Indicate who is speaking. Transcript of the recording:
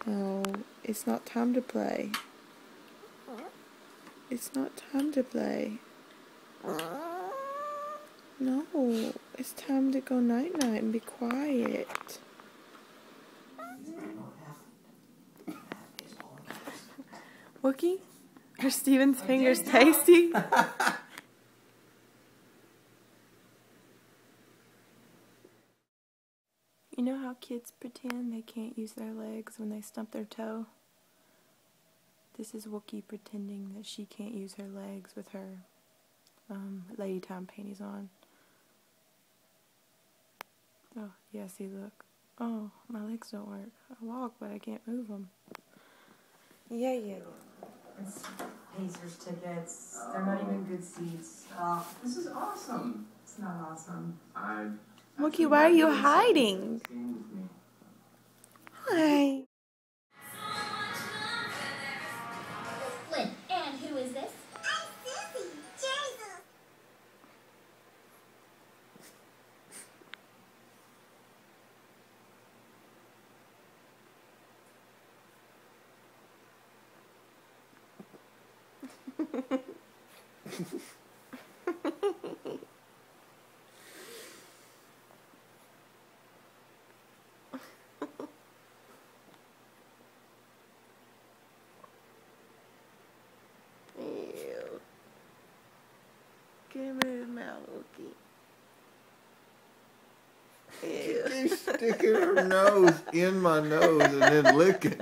Speaker 1: No, it's not time to play. It's not time to play. No, it's time to go night-night and be quiet. Wookie, are Steven's fingers tasty? You know how kids pretend they can't use their legs when they stump their toe? This is Wookie pretending that she can't use her legs with her lady time panties on. Oh, yeah, see, look. Oh, my legs don't work. I walk, but I can't move them. Yeah.
Speaker 2: It's Pacers tickets. They're not even good seats.
Speaker 3: This is awesome.
Speaker 2: It's not awesome.
Speaker 1: Wookie, why are you hiding? Hi.
Speaker 4: Flynn, and who is this? I'm Sissy, Jesus.
Speaker 1: Ew. Give me the mouth, Wookie. Ew.
Speaker 3: She's sticking her nose in my nose and then licking.